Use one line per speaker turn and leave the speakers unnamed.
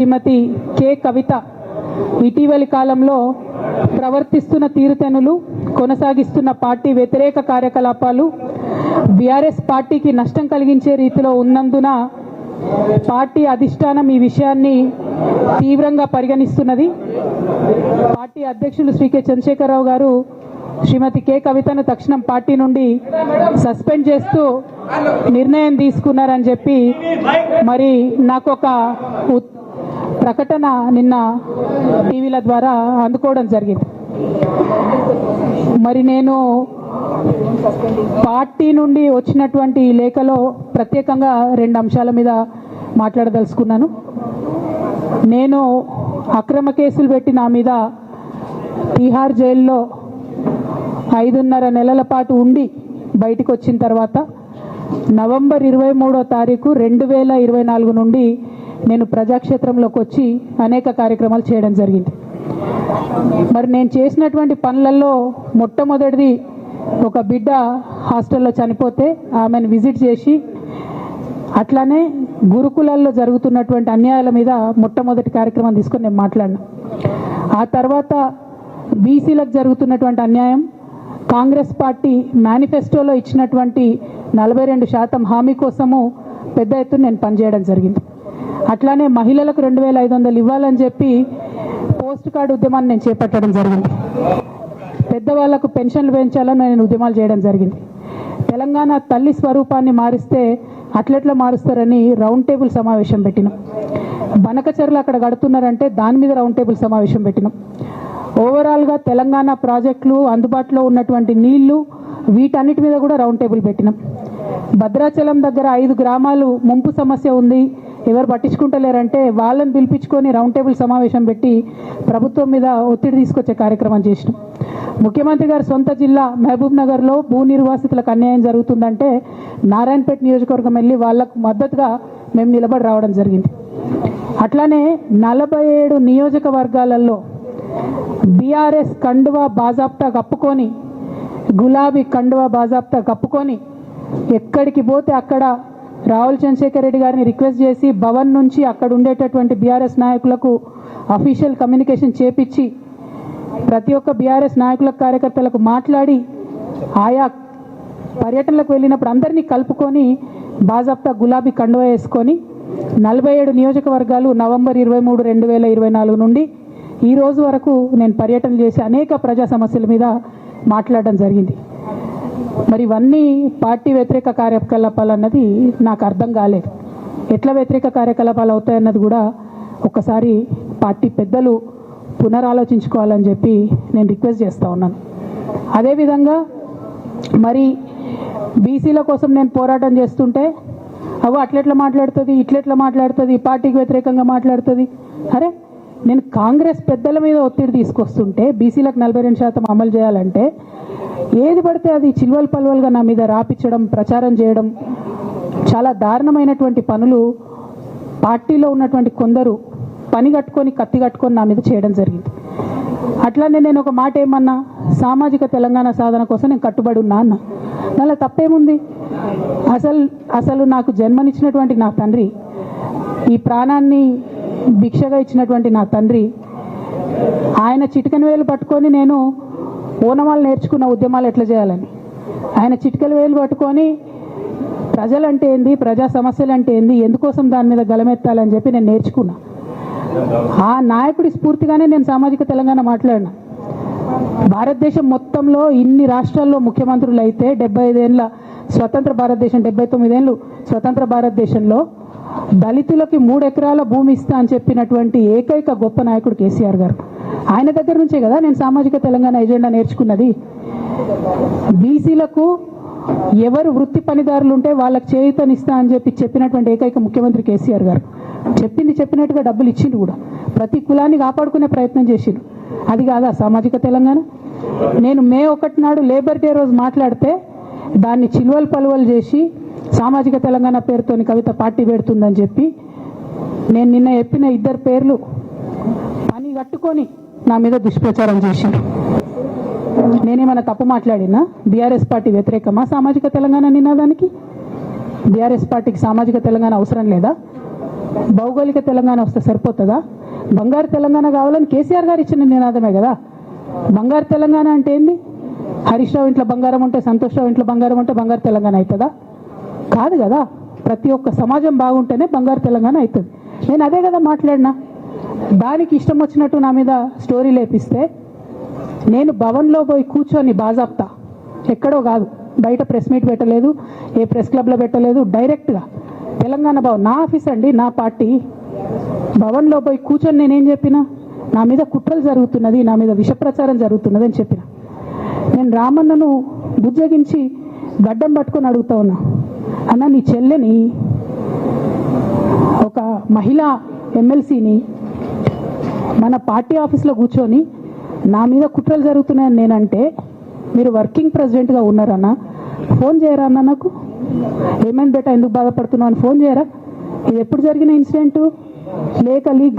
శ్రీమతి K కవిత ఇటీవలి కాలంలో ప్రవర్తిస్తున్న తీరుతెన్నులు, కొనసాగిస్తున్న పార్టీ వ్యతిరేక కార్యకలాపాలు బీఆర్ఎస్ పార్టీకి నష్టం కలిగించే రీతిలో ఉన్నందున పార్టీ అధిష్టానం ఈ విషయాన్ని తీవ్రంగా పరిగణిస్తున్నది. పార్టీ అధ్యక్షులు శ్రీ కె చంద్రశేఖరరావు గారు శ్రీమతి కె కవితను తక్షణం పార్టీ నుండి సస్పెండ్ చేస్తూ నిర్ణయం తీసుకున్నారని చెప్పి మరి నాకు ఒక ప్రకటన నిన్న టీవీల ద్వారా అందుకోవడం జరిగింది. మరి నేను పార్టీ నుండి వచ్చినటువంటి ఈ లేఖలో ప్రత్యేకంగా 2 అంశాల మీద మాట్లాడదలుచుకున్నాను. నేను అక్రమ కేసులు పెట్టి నా మీద తిహార్ జైల్లో 5.5 నెలల పాటు ఉండి బయటికి వచ్చిన తర్వాత నవంబర్ 23వ తారీఖు 2024 నుండి నేను ప్రజాక్షేత్రంలోకి వచ్చి అనేక కార్యక్రమాలు చేయడం జరిగింది. మరి నేను చేసినటువంటి పనులలో మొట్టమొదటిది ఒక బిడ్డ హాస్టల్లో చనిపోతే ఆమెను విజిట్ చేసి, అట్లానే గురుకులాల్లో జరుగుతున్నటువంటి అన్యాయాల మీద మొట్టమొదటి కార్యక్రమం తీసుకొని నేను మాట్లాడినా. ఆ తర్వాత బీసీలకు జరుగుతున్నటువంటి అన్యాయం, కాంగ్రెస్ పార్టీ మేనిఫెస్టోలో ఇచ్చినటువంటి 42% హామీ కోసము పెద్ద ఎత్తున నేను పనిచేయడం జరిగింది. అట్లానే మహిళలకు 2500 ఇవ్వాలని చెప్పి పోస్ట్ కార్డు ఉద్యమాన్ని నేను చేపట్టడం జరిగింది. పెద్దవాళ్లకు పెన్షన్లు పెంచాలని నేను ఉద్యమాలు చేయడం జరిగింది. తెలంగాణ తల్లి స్వరూపాన్ని మారిస్తే అట్లెట్లా మారుస్తారని రౌండ్ టేబుల్ సమావేశం పెట్టినాం. బనకచర్లు అక్కడ కడుతున్నారంటే దాని మీద రౌండ్ టేబుల్ సమావేశం పెట్టినాం. ఓవరాల్గా తెలంగాణ ప్రాజెక్టులు, అందుబాటులో ఉన్నటువంటి నీళ్లు, వీటన్నిటి మీద కూడా రౌండ్ టేబుల్ పెట్టినాం. భద్రాచలం దగ్గర 5 గ్రామాలు ముంపు సమస్య ఉంది, ఎవరు పట్టించుకుంటలేరంటే వాళ్ళని పిలిపించుకొని రౌండ్ టేబుల్ సమావేశం పెట్టి ప్రభుత్వం మీద ఒత్తిడి తీసుకొచ్చే కార్యక్రమం చేసినాం. ముఖ్యమంత్రి గారి సొంత జిల్లా మహబూబ్ నగర్లో భూ నిర్వాసితులకు అన్యాయం జరుగుతుందంటే నారాయణపేట నియోజకవర్గం వెళ్ళి వాళ్ళకు మద్దతుగా మేము నిలబడి రావడం జరిగింది. అట్లానే 47 నియోజకవర్గాలలో బీఆర్ఎస్ కండువా బాజాప్తా కప్పుకొని, గులాబీ కండువా బాజాప్తా కప్పుకొని ఎక్కడికి పోతే అక్కడ రావుల చంద్రశేఖర్ రెడ్డి గారిని రిక్వెస్ట్ చేసి భవన్ నుంచి అక్కడ ఉండేటటువంటి బీఆర్ఎస్ నాయకులకు అఫీషియల్ కమ్యూనికేషన్ చేపించి ప్రతి ఒక్క బీఆర్ఎస్ నాయకులకు, కార్యకర్తలకు మాట్లాడి ఆయా పర్యటనలకు వెళ్ళినప్పుడు అందరినీ కలుపుకొని బాజాప్తా గులాబీ కండువా వేసుకొని 47 నియోజకవర్గాలు నవంబర్ 23, 2024 నుండి ఈ రోజు వరకు నేను పర్యటన చేసి అనేక ప్రజా సమస్యల మీద మాట్లాడడం జరిగింది. మరి ఇవన్నీ పార్టీ వ్యతిరేక కార్యకలాపాలు అన్నది నాకు అర్థం కాలేదు. ఎట్లా వ్యతిరేక కార్యకలాపాలు అవుతాయన్నది కూడా ఒకసారి పార్టీ పెద్దలు పునరాలోచించుకోవాలని చెప్పి నేను రిక్వెస్ట్ చేస్తూ ఉన్నాను. అదేవిధంగా మరి బీసీల కోసం నేను పోరాటం చేస్తుంటే అట్లెట్లా మాట్లాడుతుంది, ఇట్లెట్లా మాట్లాడుతుంది, పార్టీకి వ్యతిరేకంగా మాట్లాడుతుంది. అరే, నేను కాంగ్రెస్ పెద్దల మీద ఒత్తిడి తీసుకొస్తుంటే బీసీలకు 42% అమలు చేయాలంటే ఏది పడితే అది చిల్వల్ పల్వల్గా నా మీద రాపించడం, ప్రచారం చేయడం, చాలా దారుణమైనటువంటి పనులు పార్టీలో ఉన్నటువంటి కొందరు పని కట్టుకొని, కత్తి కట్టుకొని నా మీద చేయడం జరిగింది. అట్లానే నేను ఒక మాట ఏమన్నా, సామాజిక తెలంగాణ సాధన కోసం నేను కట్టుబడి ఉన్నా అన్న. దానిలో తప్పేముంది? అసలు నాకు జన్మనిచ్చినటువంటి నా తండ్రి, ఈ ప్రాణాన్ని భిక్షగా ఇచ్చినటువంటి నా తండ్రి, ఆయన చిటికెన వేలు పట్టుకొని నేను ఓనమాలు నేర్చుకున్న ఉద్యమాలు ఎట్లా చేయాలని, ఆయన చిటికెల వేలు పట్టుకొని ప్రజలంటే ఏంది, ప్రజా సమస్యలు అంటే ఏంది, ఎందుకోసం దాని మీద గలమెత్తాలని చెప్పి నేను నేర్చుకున్నా. ఆ నాయకుడి స్ఫూర్తిగానే నేను సామాజిక తెలంగాణ మాట్లాడినా. భారతదేశం మొత్తంలో ఇన్ని రాష్ట్రాల్లో ముఖ్యమంత్రులు అయితే 75 ఏళ్ళ స్వతంత్ర భారతదేశం, 79 ఏళ్ళు స్వతంత్ర భారతదేశంలో దళితులకి 3 ఎకరాల భూమి ఇస్తా అని చెప్పినటువంటి ఏకైక గొప్ప నాయకుడు కేసీఆర్ గారు. ఆయన దగ్గర నుంచే కదా నేను సామాజిక తెలంగాణ ఎజెండా నేర్చుకున్నది. బీసీలకు ఎవరు వృత్తి పనిదారులు ఉంటే వాళ్ళకి చేయూతనిస్తా అని చెప్పినటువంటి ఏకైక ముఖ్యమంత్రి కేసీఆర్ గారు. చెప్పినట్టుగా డబ్బులు ఇచ్చిండు కూడా, ప్రతి కులాన్ని కాపాడుకునే ప్రయత్నం చేసిండు. అది కాదా సామాజిక తెలంగాణ? నేను మే 1 నాడు లేబర్ డే రోజు మాట్లాడితే దాన్ని చిల్వల్ పలువలు చేసి సామాజిక తెలంగాణ పేరుతోని కవిత పార్టీ పెడుతుందని చెప్పి నేను నిన్న చెప్పిన 2 పేర్లు పని కట్టుకొని నా మీద దుష్ప్రచారం చేసిండు. నేనేమైనా తప్పు మాట్లాడినా? బీఆర్ఎస్ పార్టీ వ్యతిరేకమా సామాజిక తెలంగాణ నినాదానికి? బీఆర్ఎస్ పార్టీకి సామాజిక తెలంగాణ అవసరం లేదా? భౌగోళిక తెలంగాణ వస్తే సరిపోతుందా? బంగారు తెలంగాణ కావాలని కేసీఆర్ గారు ఇచ్చిన నినాదమే కదా. బంగారు తెలంగాణ అంటే ఏంది? హరీష్ రావు ఇంట్లో బంగారం ఉంటే, సంతోష్ రావు ఇంట్లో బంగారం ఉంటే బంగారు తెలంగాణ అవుతుందా? కాదు కదా. ప్రతి ఒక్క సమాజం బాగుంటేనే బంగారు తెలంగాణ అవుతుంది. నేను అదే కదా మాట్లాడినా. దానికి ఇష్టం వచ్చినట్టు నా మీద స్టోరీ లేపిస్తే నేను భవన్లో పోయి కూర్చొని బాజాప్తా, ఎక్కడో కాదు, బయట ప్రెస్ మీట్ పెట్టలేదు, ఏ ప్రెస్ క్లబ్లో పెట్టలేదు, డైరెక్ట్గా తెలంగాణ భవన్ నా ఆఫీస్ అండి, నా పార్టీ భవన్లో పోయి కూర్చొని నేనేం చెప్పినా, నా మీద కుట్రలు జరుగుతున్నది, నా మీద విషప్రచారం జరుగుతున్నది అని చెప్పిన. నేను రామన్నను బుజ్జగించి గడ్డం పట్టుకొని అడుగుతా ఉన్నా, అన్న నీ చెల్లెని, ఒక మహిళా ఎమ్మెల్సీని మన పార్టీ ఆఫీస్లో కూర్చొని నా మీద కుట్రలు జరుగుతున్నాయని నేనంటే, మీరు వర్కింగ్ ప్రెసిడెంట్గా ఉన్నారన్న, ఫోన్ చేయరా అన్న నాకు, ఏమైంది బేటా ఎందుకు బాధపడుతున్నావు అని ఫోన్ చేయరా? ఇది ఎప్పుడు జరిగిన ఇన్సిడెంటు? లేక లీక్